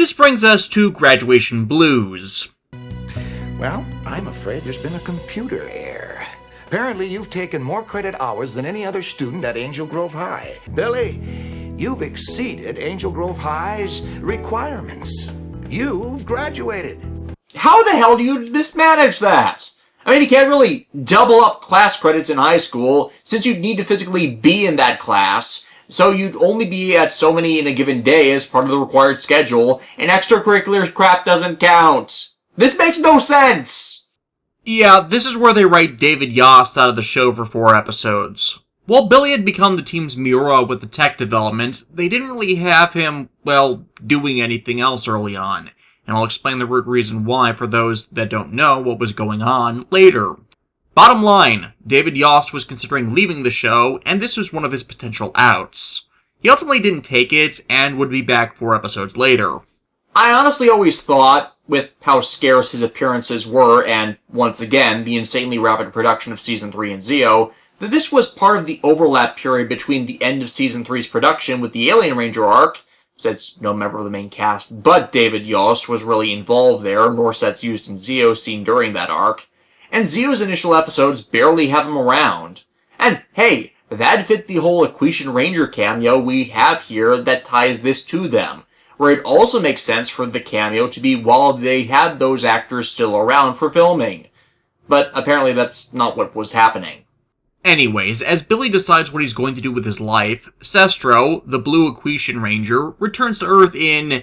This brings us to Graduation Blues. Well, I'm afraid there's been a computer error. Apparently, you've taken more credit hours than any other student at Angel Grove High. Billy, you've exceeded Angel Grove High's requirements. You've graduated. How the hell do you mismanage that? I mean, you can't really double up class credits in high school, since you'd need to physically be in that class, so you'd only be at so many in a given day as part of the required schedule, and extracurricular crap doesn't count. This makes no sense! Yeah, this is where they write David Yost out of the show for 4 episodes. While Billy had become the team's Miura with the tech development, they didn't really have him, well, doing anything else early on. And I'll explain the root reason why for those that don't know what was going on later. Bottom line, David Yost was considering leaving the show, and this was one of his potential outs. He ultimately didn't take it, and would be back 4 episodes later. I honestly always thought, with how scarce his appearances were, and, once again, the insanely rapid production of Season 3 in Zeo, that this was part of the overlap period between the end of Season 3's production with the Alien Ranger arc, since no member of the main cast but David Yost was really involved there, nor sets used in Zeo seen during that arc, and Zeo's initial episodes barely have him around. And hey, that fit the whole Aquatian Ranger cameo we have here that ties this to them, where it also makes sense for the cameo to be while they had those actors still around for filming. But apparently that's not what was happening. Anyways, as Billy decides what he's going to do with his life, Sestro, the blue Aquatian Ranger, returns to Earth in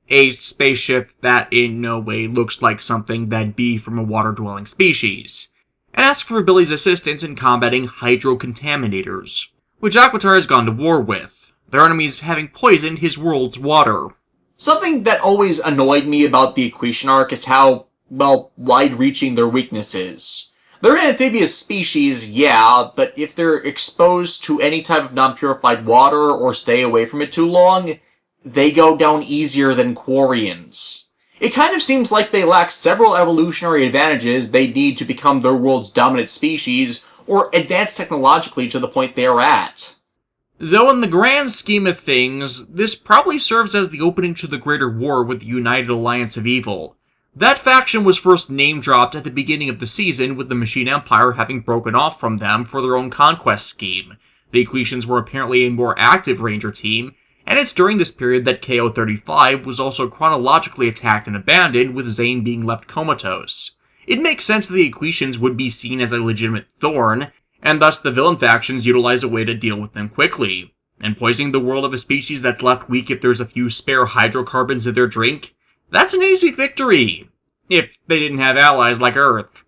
a spaceship that in no way looks like something that'd be from a water-dwelling species, and asks for Billy's assistance in combating hydrocontaminators, which Aquatar has gone to war with, their enemies having poisoned his world's water. Something that always annoyed me about the Aquatian arc is how, well, wide-reaching their weakness is. They're an amphibious species, yeah, but if they're exposed to any type of non-purified water or stay away from it too long, they go down easier than Quarians. It kind of seems like they lack several evolutionary advantages they need to become their world's dominant species, or advance technologically to the point they are at. Though in the grand scheme of things, this probably serves as the opening to the greater war with the United Alliance of Evil. That faction was first name-dropped at the beginning of the season, with the Machine Empire having broken off from them for their own conquest scheme. The Aquatians were apparently a more active Ranger team, and it's during this period that KO-35 was also chronologically attacked and abandoned, with Zane being left comatose. It makes sense that the Aquatians would be seen as a legitimate thorn, and thus the villain factions utilize a way to deal with them quickly. And poisoning the world of a species that's left weak if there's a few spare hydrocarbons in their drink? That's an easy victory, if they didn't have allies like Earth.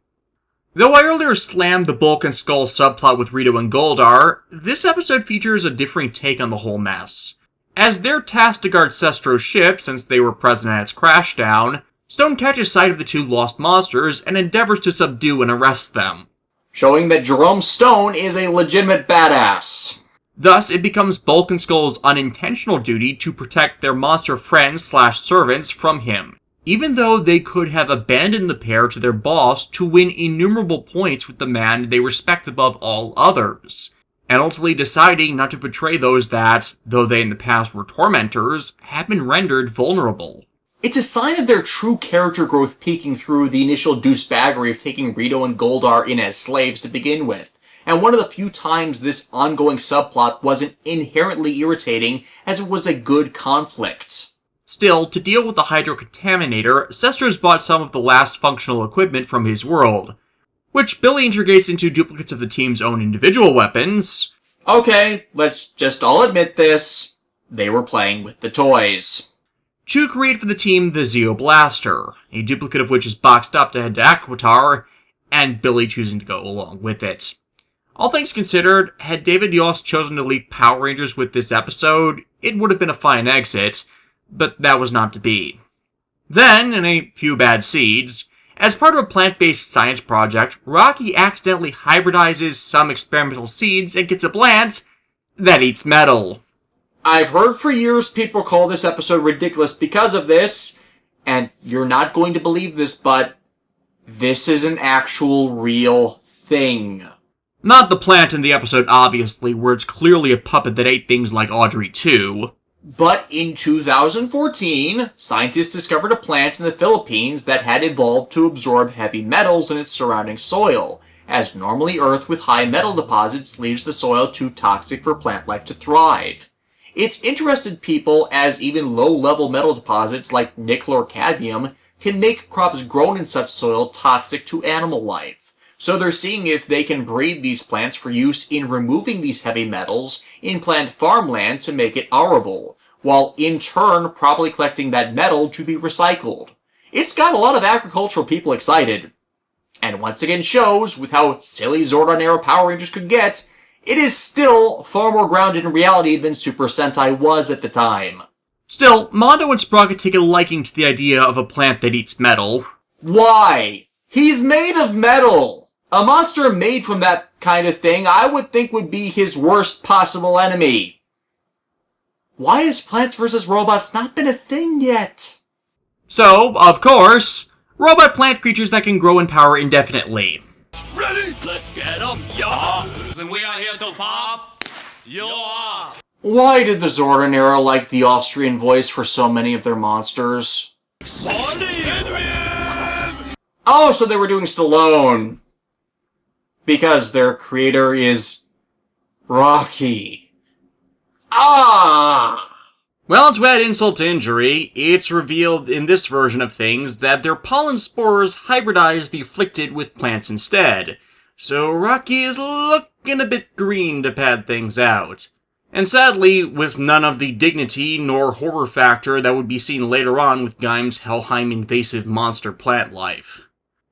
Though I earlier slammed the Bulk and Skull subplot with Rito and Goldar, this episode features a differing take on the whole mess. As they're tasked to guard Sestro's ship, since they were present at its crashdown, Stone catches sight of the 2 lost monsters and endeavors to subdue and arrest them, showing that Jerome Stone is a legitimate badass. Thus, it becomes Bulk and Skull's unintentional duty to protect their monster friends/servants from him, even though they could have abandoned the pair to their boss to win innumerable points with the man they respect above all others, and ultimately deciding not to betray those that, though they in the past were tormentors, have been rendered vulnerable. It's a sign of their true character growth peeking through the initial douchebaggery of taking Rito and Goldar in as slaves to begin with, and one of the few times this ongoing subplot wasn't inherently irritating, as it was a good conflict. Still, to deal with the hydrocontaminator, Sestro's bought some of the last functional equipment from his world, which Billy integrates into duplicates of the team's own individual weapons. Okay, let's just all admit this. They were playing with the toys. To create for the team the Zeo Blaster, a duplicate of which is boxed up to head to Aquatar, and Billy choosing to go along with it. All things considered, had David Yost chosen to leave Power Rangers with this episode, it would have been a fine exit, but that was not to be. Then, in a few bad seeds, as part of a plant-based science project, Rocky accidentally hybridizes some experimental seeds and gets a plant that eats metal. I've heard for years people call this episode ridiculous because of this, and you're not going to believe this, but this is an actual real thing. Not the plant in the episode, obviously, where it's clearly a puppet that ate things like Audrey too. But in 2014, scientists discovered a plant in the Philippines that had evolved to absorb heavy metals in its surrounding soil, as normally Earth with high metal deposits leaves the soil too toxic for plant life to thrive. It's interested people as even low-level metal deposits like nickel or cadmium can make crops grown in such soil toxic to animal life. So they're seeing if they can breed these plants for use in removing these heavy metals in plant farmland to make it arable, while in turn probably collecting that metal to be recycled. It's got a lot of agricultural people excited. And once again shows, with how silly Zordon era Power Rangers could get, it is still far more grounded in reality than Super Sentai was at the time. Still, Mondo and Sprocket take a liking to the idea of a plant that eats metal. Why? He's made of metal! A monster made from that kind of thing I would think would be his worst possible enemy. Why has Plants vs. Robots not been a thing yet? So, of course, robot plant creatures that can grow in power indefinitely. Ready? Let's get 'em, yeah! And we are here to pop your... Why did the Zordon era like the Austrian voice for so many of their monsters? Oh, so they were doing Stallone. Because their creator is... Rocky. Ah! Well, to add insult to injury, it's revealed in this version of things that their pollen spores hybridize the afflicted with plants instead, so Rocky is looking a bit green to pad things out. And sadly, with none of the dignity nor horror factor that would be seen later on with Gaim's Helheim invasive monster plant life.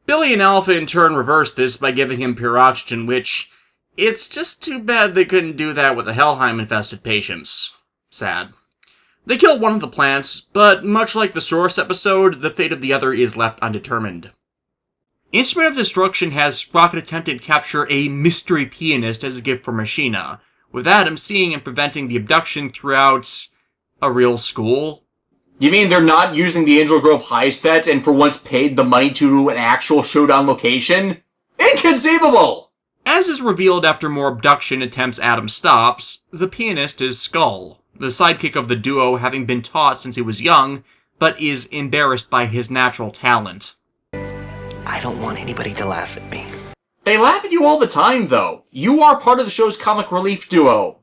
Billy and Alpha in turn reversed this by giving him pure oxygen, which, it's just too bad they couldn't do that with the Helheim-infested patients. Sad. They kill one of the plants, but much like the Source episode, the fate of the other is left undetermined. Instrument of Destruction has Sprocket attempted to capture a mystery pianist as a gift for Machina, with Adam seeing and preventing the abduction throughout a real school. You mean they're not using the Angel Grove High set and for once paid the money to do an actual showdown location? Inconceivable! As is revealed after more abduction attempts Adam stops, the pianist is Skull, the sidekick of the duo having been taught since he was young, but is embarrassed by his natural talent. I don't want anybody to laugh at me. They laugh at you all the time, though. You are part of the show's comic relief duo.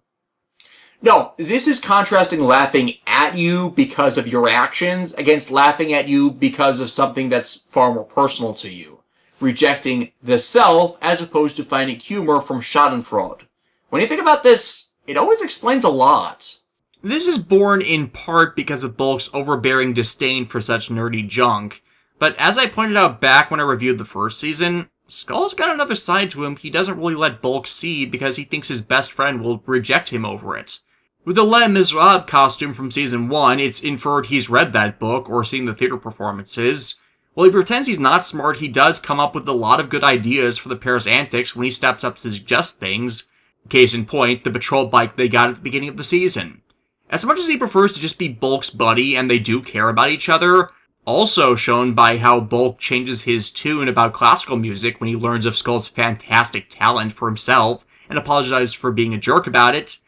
No, this is contrasting laughing at you because of your actions against laughing at you because of something that's far more personal to you. Rejecting the self as opposed to finding humor from schadenfreude. When you think about this, it always explains a lot. This is born in part because of Bulk's overbearing disdain for such nerdy junk, but as I pointed out back when I reviewed the first season, Skull's got another side to him he doesn't really let Bulk see because he thinks his best friend will reject him over it. With the Les Miserables costume from Season 1, it's inferred he's read that book or seen the theater performances. While he pretends he's not smart, he does come up with a lot of good ideas for the pair's antics when he steps up to suggest things. Case in point, the patrol bike they got at the beginning of the season. As much as he prefers to just be Bulk's buddy and they do care about each other, also shown by how Bulk changes his tune about classical music when he learns of Skull's fantastic talent for himself and apologizes for being a jerk about it,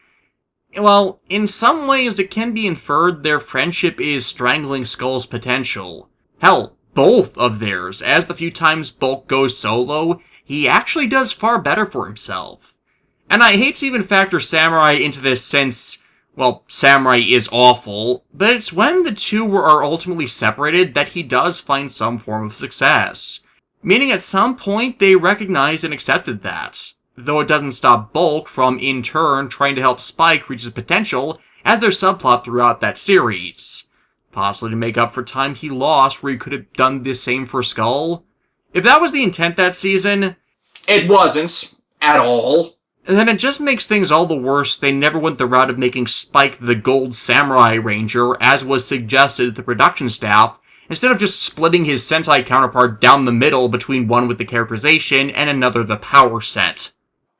well, in some ways it can be inferred their friendship is strangling Skull's potential. Hell, both of theirs, as the few times Bulk goes solo, he actually does far better for himself. And I hate to even factor Samurai into this since, well, Samurai is awful, but it's when the two are ultimately separated that he does find some form of success. Meaning at some point they recognized and accepted that. Though it doesn't stop Bulk from, in turn, trying to help Spike reach his potential as their subplot throughout that series. Possibly to make up for time he lost where he could have done the same for Skull. If that was the intent that season... It wasn't. At all. Then it just makes things all the worse they never went the route of making Spike the Gold Samurai Ranger, as was suggested to the production staff, instead of just splitting his Sentai counterpart down the middle between one with the characterization and another the power set.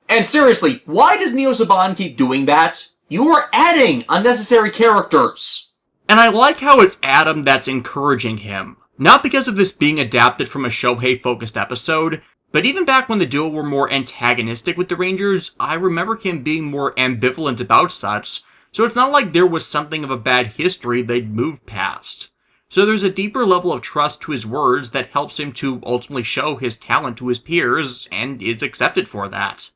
And seriously, why does Neo Saban keep doing that? You are adding unnecessary characters. And I like how it's Adam that's encouraging him. Not because of this being adapted from a Shohei-focused episode, but even back when the duo were more antagonistic with the Rangers, I remember him being more ambivalent about such, so it's not like there was something of a bad history they'd moved past. So there's a deeper level of trust to his words that helps him to ultimately show his talent to his peers, and is accepted for that.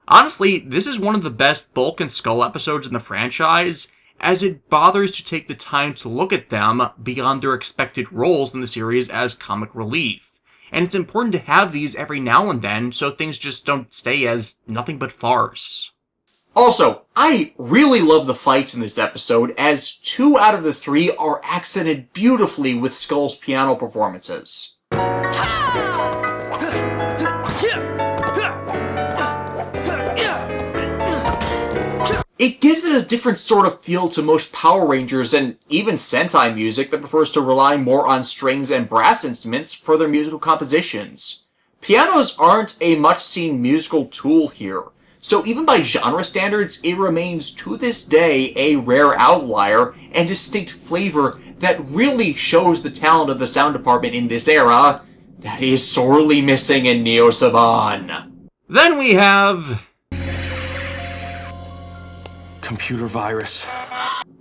Honestly, this is one of the best Bulk and Skull episodes in the franchise, as it bothers to take the time to look at them beyond their expected roles in the series as comic relief. And it's important to have these every now and then so things just don't stay as nothing but farce. Also, I really love the fights in this episode, as 2 out of the 3 are accented beautifully with Skull's piano performances. It gives it a different sort of feel to most Power Rangers and even Sentai music that prefers to rely more on strings and brass instruments for their musical compositions. Pianos aren't a much-seen musical tool here, so even by genre standards, it remains to this day a rare outlier and distinct flavor that really shows the talent of the sound department in this era that is sorely missing in Neo Saban. Then we have... Computer virus.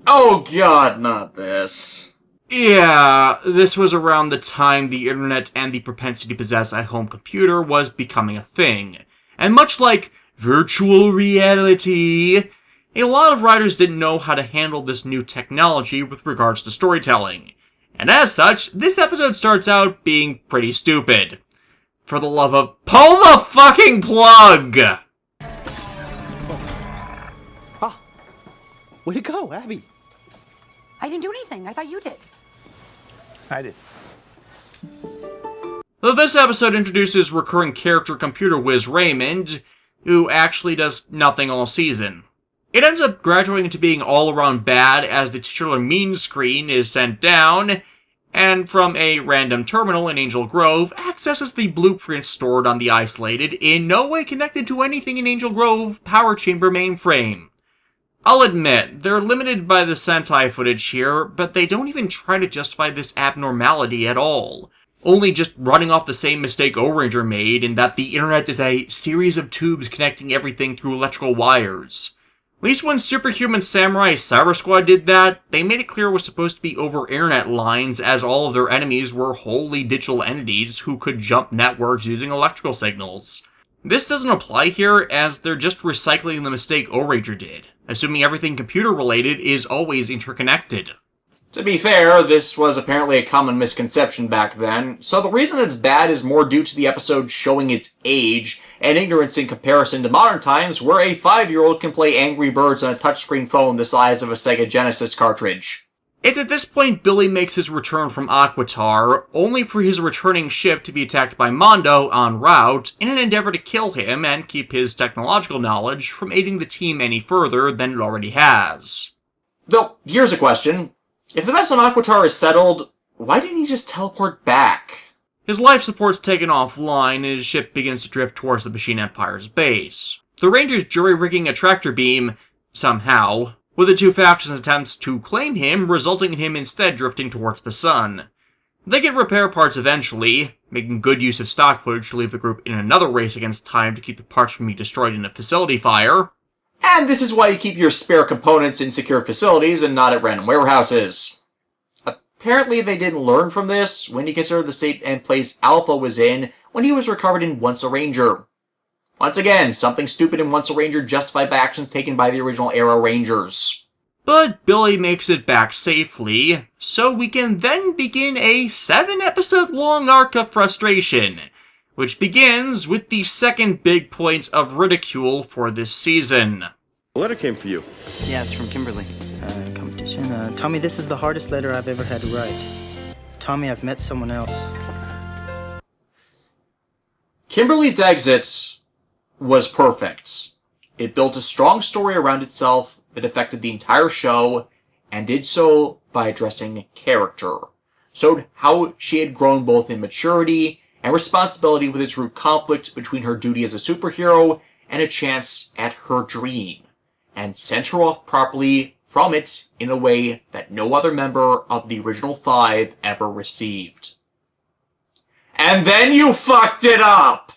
Oh god, not this. Yeah, this was around the time the internet and the propensity to possess a home computer was becoming a thing. And much like virtual reality, a lot of writers didn't know how to handle this new technology with regards to storytelling. And as such, this episode starts out being pretty stupid. For the love of... pull the fucking plug! Where'd it go, Abby? I didn't do anything. I thought you did. I did. Though this episode introduces recurring character computer whiz Raymond, who actually does nothing all season. It ends up graduating into being all-around bad as the titular mean screen is sent down, and from a random terminal in Angel Grove, accesses the blueprints stored on the isolated, in no way connected to anything in Angel Grove power chamber mainframe. I'll admit, they're limited by the Sentai footage here, but they don't even try to justify this abnormality at all. Only just running off the same mistake O-Ranger made, in that the internet is a series of tubes connecting everything through electrical wires. At least when Superhuman Samurai Cyber Squad did that, they made it clear it was supposed to be over internet lines, as all of their enemies were wholly digital entities who could jump networks using electrical signals. This doesn't apply here, as they're just recycling the mistake O-Ranger did, assuming everything computer-related is always interconnected. To be fair, this was apparently a common misconception back then, so the reason it's bad is more due to the episode showing its age and ignorance in comparison to modern times, where a 5-year-old can play Angry Birds on a touchscreen phone the size of a Sega Genesis cartridge. It's at this point Billy makes his return from Aquatar, only for his returning ship to be attacked by Mondo en route in an endeavor to kill him and keep his technological knowledge from aiding the team any further than it already has. Though, here's a question. If the mess on Aquatar is settled, why didn't he just teleport back? His life support's taken offline and his ship begins to drift towards the Machine Empire's base. The Rangers jury-rigging a tractor beam, somehow, with the two factions' attempts to claim him, resulting in him instead drifting towards the sun. They get repair parts eventually, making good use of stock footage to leave the group in another race against time to keep the parts from being destroyed in a facility fire. And this is why you keep your spare components in secure facilities and not at random warehouses. Apparently they didn't learn from this when you consider the state and place Alpha was in when he was recovered in Once a Ranger. Once again, something stupid in Once a Ranger justified by actions taken by the original era Rangers. But Billy makes it back safely, so we can then begin a 7-episode-long arc of frustration, which begins with the second big point of ridicule for this season. A letter came for you. Yeah, it's from Kimberly. Competition. Tommy, this is the hardest letter I've ever had to write. Tommy, I've met someone else. Kimberly's exit was perfect. It built a strong story around itself that affected the entire show, and did so by addressing character. Showed how she had grown both in maturity and responsibility with its root conflict between her duty as a superhero and a chance at her dream, and sent her off properly from it in a way that no other member of the original 5 ever received. And then you fucked it up!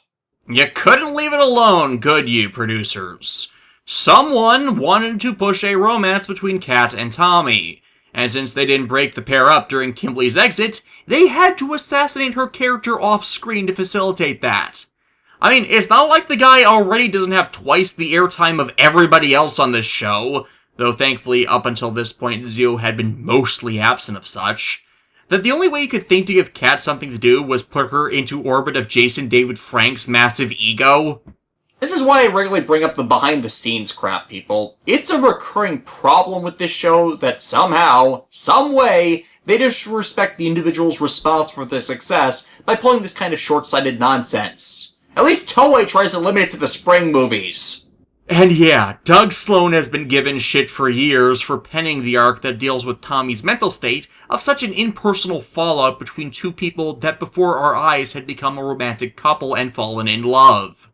You couldn't leave it alone, could you, producers? Someone wanted to push a romance between Kat and Tommy, and since they didn't break the pair up during Kimberly's exit, they had to assassinate her character off-screen to facilitate that. I mean, it's not like the guy already doesn't have twice the airtime of everybody else on this show, though thankfully up until this point Zeo had been mostly absent of such, that the only way you could think to give Kat something to do was put her into orbit of Jason David Frank's massive ego. This is why I regularly bring up the behind-the-scenes crap, people. It's a recurring problem with this show that somehow, some way, they disrespect the individuals responsible for their success by pulling this kind of short-sighted nonsense. At least Toei tries to limit it to the spring movies. And yeah, Doug Sloan has been given shit for years for penning the arc that deals with Tommy's mental state of such an impersonal fallout between two people that before our eyes had become a romantic couple and fallen in love.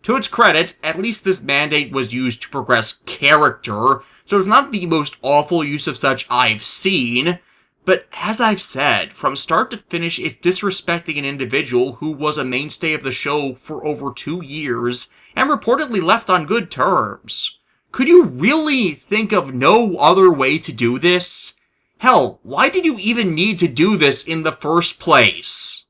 To its credit, at least this mandate was used to progress character, so it's not the most awful use of such I've seen. But as I've said, from start to finish, it's disrespecting an individual who was a mainstay of the show for over 2 years and reportedly left on good terms. Could you really think of no other way to do this? Hell, why did you even need to do this in the first place?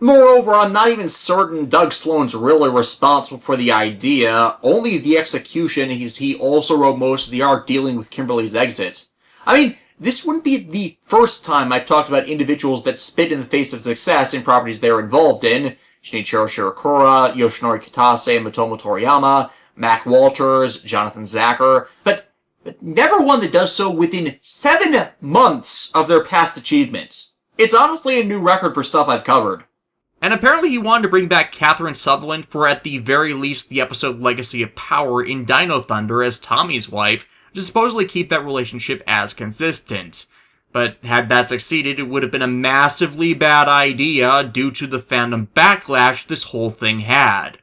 Moreover, I'm not even certain Doug Sloan's really responsible for the idea, only the execution, as he also wrote most of the arc dealing with Kimberly's exit. I mean, this wouldn't be the first time I've talked about individuals that spit in the face of success in properties they're involved in. Shinichiro Shirakura, Yoshinori Kitase, Motomo Toriyama, Mac Walters, Jonathan Zacher, but never one that does so within 7 months of their past achievements. It's honestly a new record for stuff I've covered. And apparently he wanted to bring back Catherine Sutherland for at the very least the episode Legacy of Power in Dino Thunder as Tommy's wife, to supposedly keep that relationship as consistent. But had that succeeded, it would have been a massively bad idea due to the fandom backlash this whole thing had.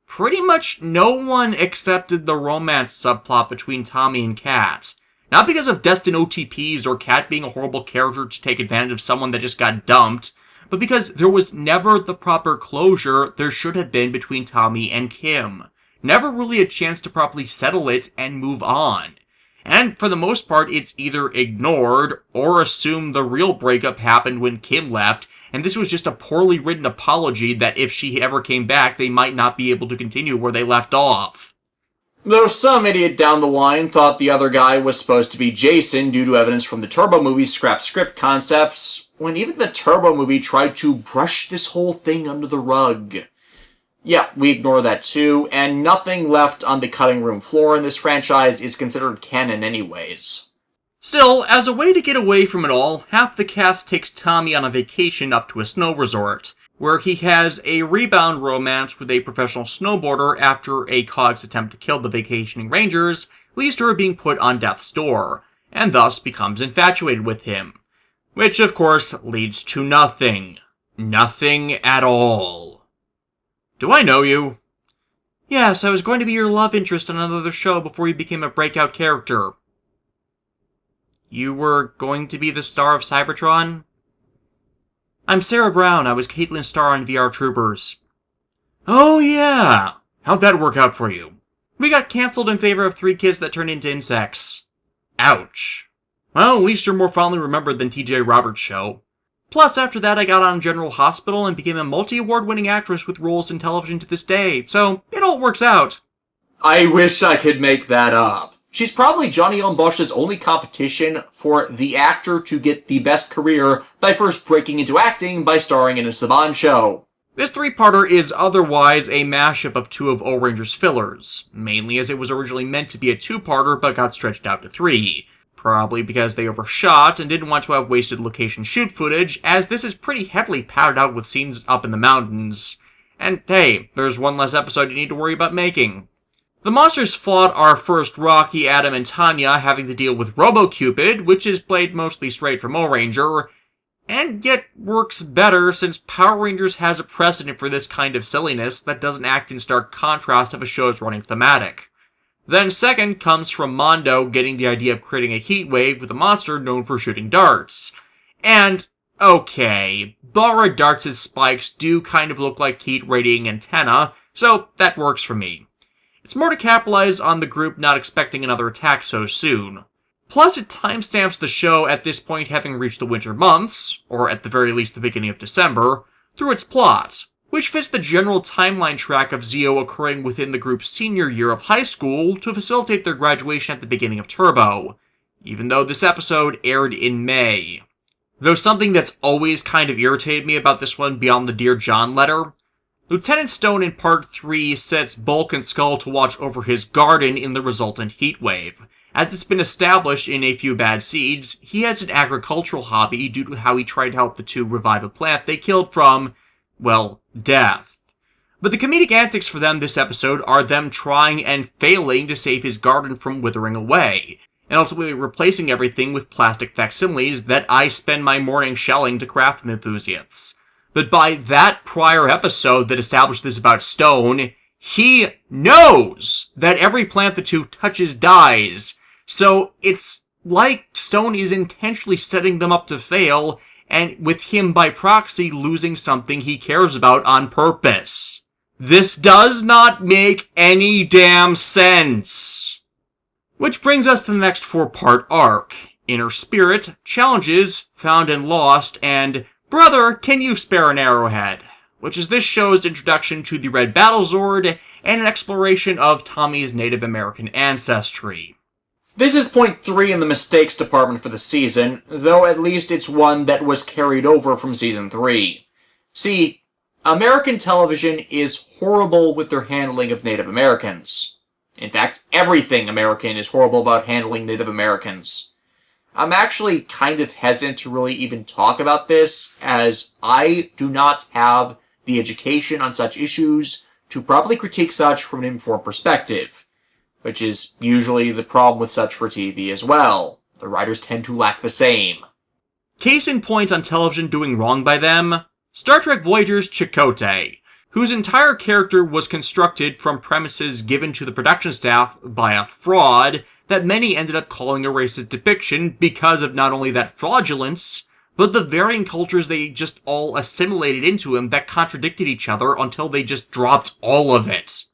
Pretty much no one accepted the romance subplot between Tommy and Kat. Not because of destined OTPs or Kat being a horrible character to take advantage of someone that just got dumped, but because there was never the proper closure there should have been between Tommy and Kim. Never really a chance to properly settle it and move on. And for the most part, it's either ignored or assumed the real breakup happened when Kim left, and this was just a poorly written apology that if she ever came back, they might not be able to continue where they left off. Though some idiot down the line thought the other guy was supposed to be Jason due to evidence from the Turbo movie's scrap script concepts, when even the Turbo movie tried to brush this whole thing under the rug. Yeah, we ignore that too, and nothing left on the cutting room floor in this franchise is considered canon anyways. Still, as a way to get away from it all, half the cast takes Tommy on a vacation up to a snow resort, where he has a rebound romance with a professional snowboarder after a COG's attempt to kill the vacationing Rangers leads to her being put on death's door, and thus becomes infatuated with him. Which, of course, leads to nothing. Nothing at all. Do I know you? Yes, I was going to be your love interest on another show before you became a breakout character. You were going to be the star of Cybertron? I'm Sarah Brown. I was Caitlin Starr on VR Troopers. Oh yeah! How'd that work out for you? We got cancelled in favor of 3 kids that turned into insects. Ouch. Well, at least you're more fondly remembered than TJ Roberts' show. Plus, after that, I got on General Hospital and became a multi-award-winning actress with roles in television to this day, so it all works out. I wish I could make that up. She's probably Johnny Ellen Bosch's only competition for the actor to get the best career by first breaking into acting by starring in a Saban show. This 3-parter is otherwise a mashup of 2 of O-Ranger's fillers, mainly as it was originally meant to be a 2-parter but got stretched out to 3. Probably because they overshot and didn't want to have wasted location shoot footage, as this is pretty heavily padded out with scenes up in the mountains. And hey, there's one less episode you need to worry about making. The monsters fought are first Rocky, Adam, and Tanya having to deal with RoboCupid, which is played mostly straight from O-Ranger, and yet works better since Power Rangers has a precedent for this kind of silliness that doesn't act in stark contrast of a show's running thematic. Then second comes from Mondo getting the idea of creating a heat wave with a monster known for shooting darts. And, okay, Bara Darts' spikes do kind of look like heat radiating antenna, so that works for me. It's more to capitalize on the group not expecting another attack so soon. Plus, it timestamps the show at this point having reached the winter months, or at the very least the beginning of December, through its plot, which fits the general timeline track of Zeo occurring within the group's senior year of high school to facilitate their graduation at the beginning of Turbo, even though this episode aired in May. Though something that's always kind of irritated me about this one beyond the Dear John letter, Lieutenant Stone in Part 3 sets Bulk and Skull to watch over his garden in the resultant heatwave. As it's been established in A Few Bad Seeds, he has an agricultural hobby due to how he tried to help the two revive a plant they killed from, well, death. But the comedic antics for them this episode are them trying and failing to save his garden from withering away, and ultimately replacing everything with plastic facsimiles that I spend my morning shelling to craft enthusiasts. But by that prior episode that established this about Stone, he knows that every plant the two touches dies. So it's like Stone is intentionally setting them up to fail, and with him by proxy losing something he cares about on purpose. This does not make any damn sense. Which brings us to the next 4-part arc: Inner Spirit, Challenges, Found and Lost, and Brother, Can You Spare an Arrowhead? Which is this show's introduction to the Red Battlezord and an exploration of Tommy's Native American ancestry. This is point 3 in the mistakes department for the season, though at least it's one that was carried over from Season 3. See, American television is horrible with their handling of Native Americans. In fact, everything American is horrible about handling Native Americans. I'm actually kind of hesitant to really even talk about this, as I do not have the education on such issues to properly critique such from an informed perspective, which is usually the problem with such for TV as well. The writers tend to lack the same. Case in point on television doing wrong by them, Star Trek Voyager's Chakotay, whose entire character was constructed from premises given to the production staff by a fraud that many ended up calling a racist depiction because of not only that fraudulence, but the varying cultures they just all assimilated into him that contradicted each other until they just dropped all of it.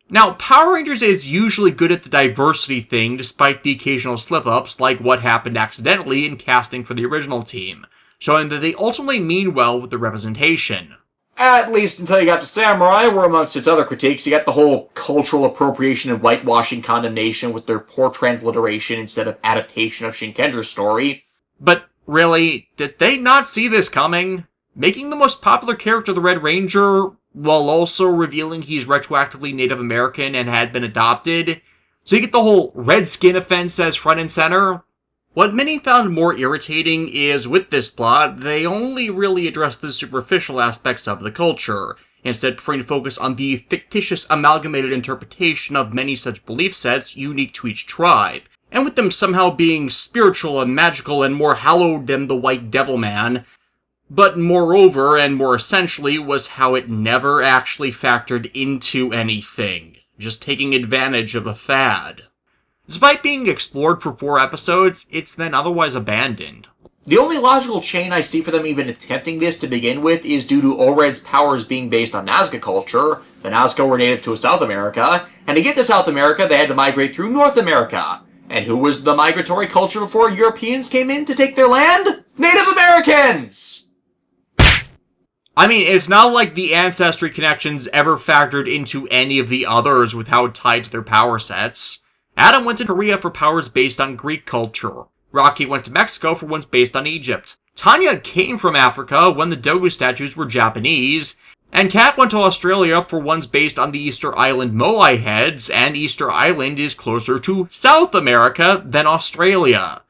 Now, Power Rangers is usually good at the diversity thing despite the occasional slip-ups like what happened accidentally in casting for the original team, showing that they ultimately mean well with the representation. At least until you got to Samurai, where amongst its other critiques, you got the whole cultural appropriation and whitewashing condemnation with their poor transliteration instead of adaptation of Shinkendra's story. But really, did they not see this coming? Making the most popular character the Red Ranger, while also revealing he's retroactively Native American and had been adopted, so you get the whole red skin offense as front and center? What many found more irritating is, with this plot, they only really address the superficial aspects of the culture, instead preferring to focus on the fictitious amalgamated interpretation of many such belief sets unique to each tribe, and with them somehow being spiritual and magical and more hallowed than the White Devil Man. But moreover, and more essentially, was how it never actually factored into anything, just taking advantage of a fad. Despite being explored for 4 episodes, it's then otherwise abandoned. The only logical chain I see for them even attempting this to begin with is due to Ored's powers being based on Nazca culture. The Nazca were native to South America, and to get to South America they had to migrate through North America. And who was the migratory culture before Europeans came in to take their land? Native Americans! I mean, it's not like the ancestry connections ever factored into any of the others with how it tied to their power sets. Adam went to Korea for powers based on Greek culture. Rocky went to Mexico for ones based on Egypt. Tanya came from Africa when the Dogu statues were Japanese. And Kat went to Australia for ones based on the Easter Island Moai heads, and Easter Island is closer to South America than Australia.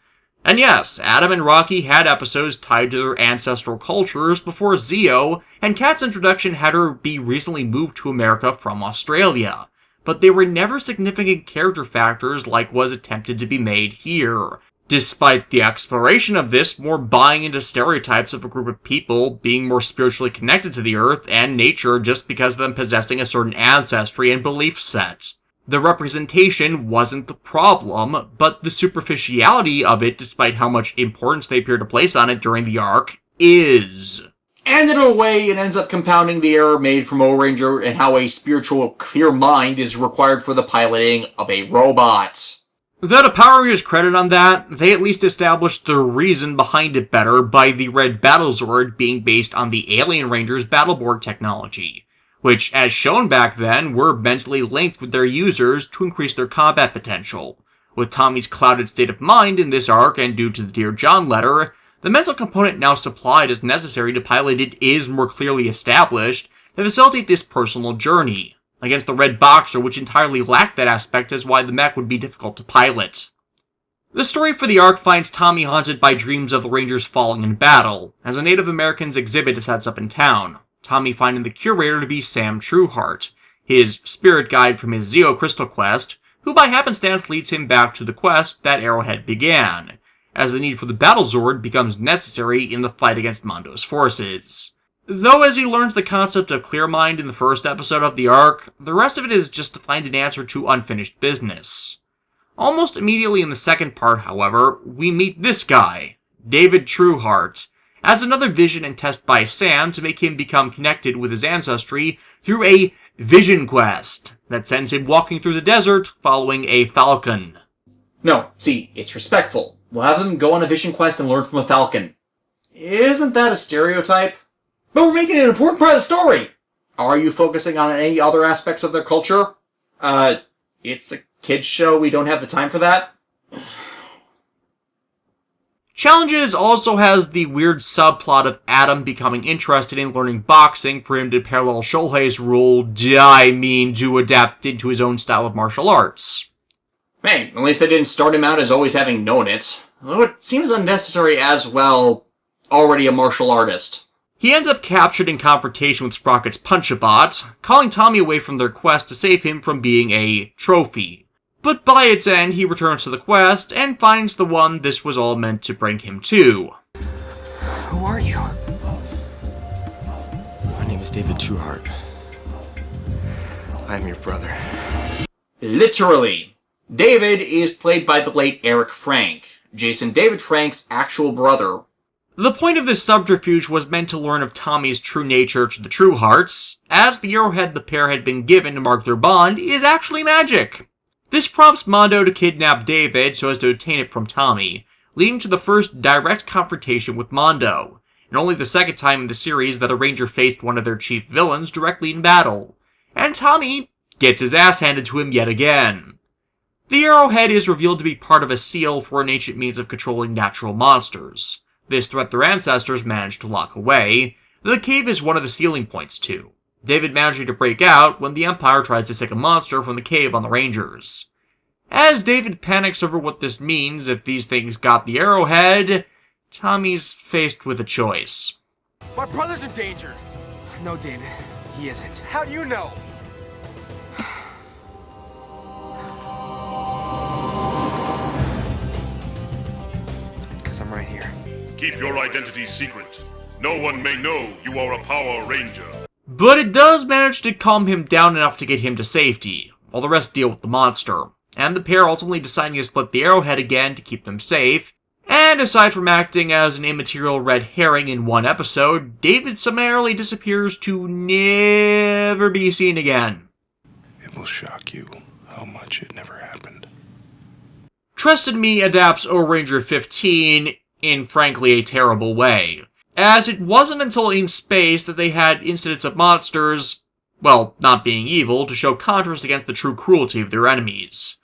And yes, Adam and Rocky had episodes tied to their ancestral cultures before Zeo, and Kat's introduction had her be recently moved to America from Australia. But they were never significant character factors like was attempted to be made here. Despite the exploration of this, more buying into stereotypes of a group of people being more spiritually connected to the earth and nature just because of them possessing a certain ancestry and belief set. The representation wasn't the problem, but the superficiality of it, despite how much importance they appear to place on it during the arc, is. And in a way, it ends up compounding the error made from O-Ranger and how a spiritual, clear mind is required for the piloting of a robot. Without a Power Rangers credit on that, they at least established the reason behind it better by the Red Battle Zord being based on the Alien Rangers Battleborg technology, which, as shown back then, were mentally linked with their users to increase their combat potential. With Tommy's clouded state of mind in this arc, and due to the Dear John letter, the mental component now supplied as necessary to pilot it is more clearly established to facilitate this personal journey. Against the Red Boxer, which entirely lacked that aspect, is why the mech would be difficult to pilot. The story for the arc finds Tommy haunted by dreams of the Rangers falling in battle, as a Native Americans exhibit sets up in town, Tommy finding the curator to be Sam Trueheart, his spirit guide from his Zeo Crystal quest, who by happenstance leads him back to the quest that Arrowhead began, as the need for the Battle Zord becomes necessary in the fight against Mondo's forces. Though as he learns the concept of clear mind in the first episode of the arc, the rest of it is just to find an answer to unfinished business. Almost immediately in the second part, however, we meet this guy, David Trueheart, as another vision and test by Sam to make him become connected with his ancestry through a vision quest that sends him walking through the desert following a falcon. No, see, it's respectful. We'll have them go on a vision quest and learn from a falcon. Isn't that a stereotype? But we're making it an important part of the story! Are you focusing on any other aspects of their culture? It's a kid's show, we don't have the time for that? Challenges also has the weird subplot of Adam becoming interested in learning boxing for him to parallel Shohei's rule, to adapt into his own style of martial arts. Man, at least I didn't start him out as always having known it. Though it seems unnecessary as, well, already a martial artist. He ends up captured in confrontation with Sprocket's Punchabot, calling Tommy away from their quest to save him from being a trophy. But by its end, he returns to the quest and finds the one this was all meant to bring him to. Who are you? My name is David Trueheart. I'm your brother. Literally. David is played by the late Eric Frank, Jason David Frank's actual brother. The point of this subterfuge was meant to learn of Tommy's true nature to the Truehearts, as the arrowhead the pair had been given to mark their bond is actually magic. This prompts Mondo to kidnap David so as to obtain it from Tommy, leading to the first direct confrontation with Mondo, and only the second time in the series that a Ranger faced one of their chief villains directly in battle, and Tommy gets his ass handed to him yet again. The arrowhead is revealed to be part of a seal for an ancient means of controlling natural monsters. This threat their ancestors managed to lock away. The cave is one of the sealing points too, David managing to break out when the Empire tries to sick a monster from the cave on the Rangers. As David panics over what this means if these things got the arrowhead, Tommy's faced with a choice. My brother's in danger. No, David, he isn't. How do you know? Because I'm right here. Keep your identity secret. No one may know you are a Power Ranger. But it does manage to calm him down enough to get him to safety, while the rest deal with the monster, and the pair ultimately deciding to split the arrowhead again to keep them safe. And aside from acting as an immaterial red herring in one episode, David summarily disappears to never be seen again. It will shock you how much it never happened. Trusted Me adapts O-Ranger 15 in frankly a terrible way, as it wasn't until in space that they had incidents of monsters, well, not being evil, to show contrast against the true cruelty of their enemies.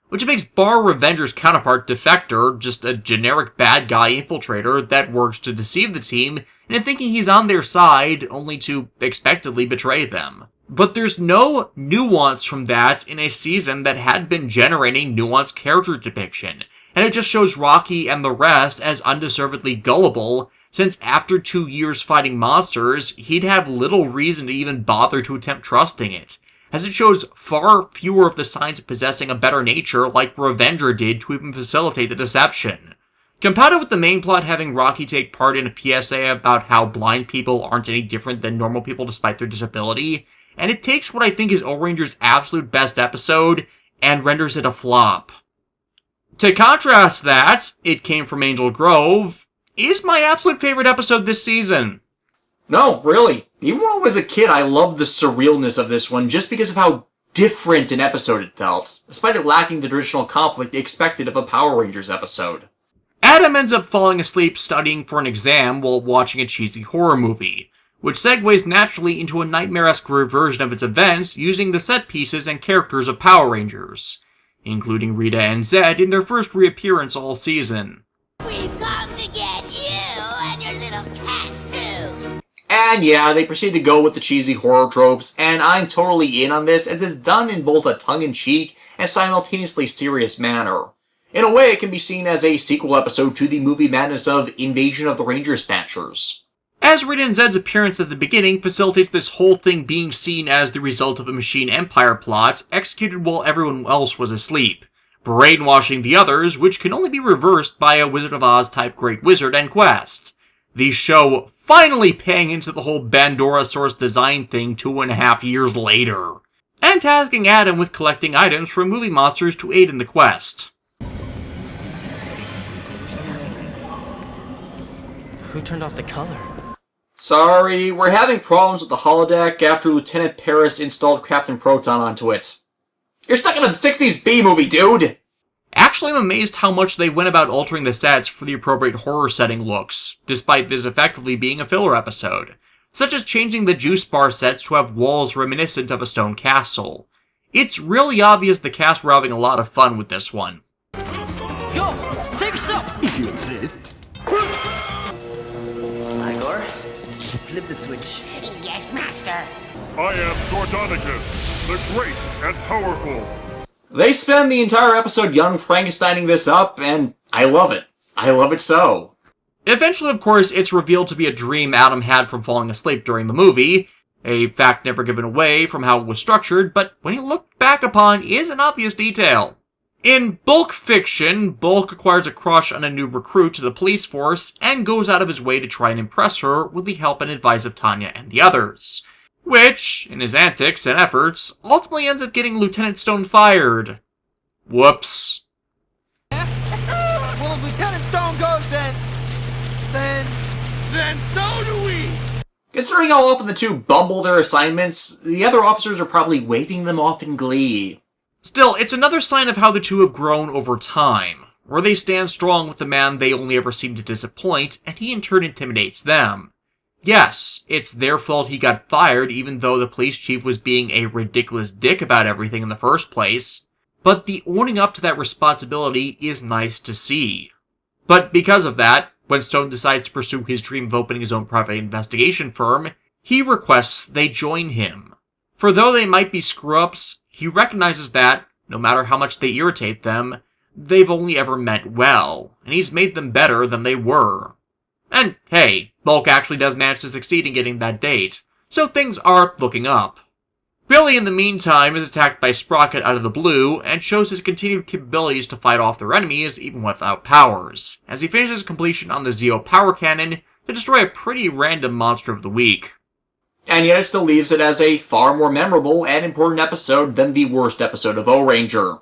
Which makes Bar Revenger's counterpart Defector just a generic bad guy infiltrator that works to deceive the team into thinking he's on their side, only to expectedly betray them. But there's no nuance from that in a season that had been generating nuanced character depiction, and it just shows Rocky and the rest as undeservedly gullible, since after 2 years fighting monsters, he'd have little reason to even bother to attempt trusting it, as it shows far fewer of the signs of possessing a better nature like Revenger did to even facilitate the deception. Compounded with the main plot having Rocky take part in a PSA about how blind people aren't any different than normal people despite their disability, and it takes what I think is O-Ranger's absolute best episode and renders it a flop. To contrast that, It Came from Angel Grove is my absolute favorite episode this season. No, really. Even when I was a kid, I loved the surrealness of this one just because of how different an episode it felt, despite it lacking the traditional conflict expected of a Power Rangers episode. Adam ends up falling asleep studying for an exam while watching a cheesy horror movie, which segues naturally into a nightmare-esque reversion of its events using the set pieces and characters of Power Rangers, including Rita and Zed in their first reappearance all season. We've come to get you and your little cat too. And yeah, they proceed to go with the cheesy horror tropes, and I'm totally in on this as it's done in both a tongue-in-cheek and simultaneously serious manner. In a way, it can be seen as a sequel episode to the movie madness of Invasion of the Ranger Snatchers. As Rita and Zed's appearance at the beginning facilitates this whole thing being seen as the result of a Machine Empire plot executed while everyone else was asleep, brainwashing the others, which can only be reversed by a Wizard of Oz type Great Wizard and quest. The show finally paying into the whole Bandora source design thing 2.5 years later, and tasking Adam with collecting items from movie monsters to aid in the quest. Who turned off the color? Sorry, we're having problems with the holodeck after Lieutenant Paris installed Captain Proton onto it. You're stuck in a 60s B movie, dude! Actually, I'm amazed how much they went about altering the sets for the appropriate horror setting looks, despite this effectively being a filler episode, such as changing the juice bar sets to have walls reminiscent of a stone castle. It's really obvious the cast were having a lot of fun with this one. Go! Save yourself! If you insist. Igor, flip the switch. Yes, Master. I am Zordonicus, the great and powerful. They spend the entire episode young Frankensteining this up, and I love it. I love it so. Eventually, of course, it's revealed to be a dream Adam had from falling asleep during the movie, a fact never given away from how it was structured, but when you look back upon is an obvious detail. In Bulk fiction, Bulk acquires a crush on a new recruit to the police force and goes out of his way to try and impress her with the help and advice of Tanya and the others, which, in his antics and efforts, ultimately ends up getting Lieutenant Stone fired. Whoops. Well, if Lieutenant Stone goes, then so do we! Considering how often the two bumble their assignments, the other officers are probably waving them off in glee. Still, it's another sign of how the two have grown over time, where they stand strong with the man they only ever seem to disappoint, and he in turn intimidates them. Yes, it's their fault he got fired even though the police chief was being a ridiculous dick about everything in the first place, but the owning up to that responsibility is nice to see. But because of that, when Stone decides to pursue his dream of opening his own private investigation firm, he requests they join him. For though they might be screw-ups, he recognizes that, no matter how much they irritate them, they've only ever meant well, and he's made them better than they were. And hey, Bulk actually does manage to succeed in getting that date, so things are looking up. Billy, in the meantime, is attacked by Sprocket out of the blue, and shows his continued capabilities to fight off their enemies even without powers, as he finishes completion on the Zeo power cannon to destroy a pretty random monster of the week. And yet it still leaves it as a far more memorable and important episode than the worst episode of O-Ranger.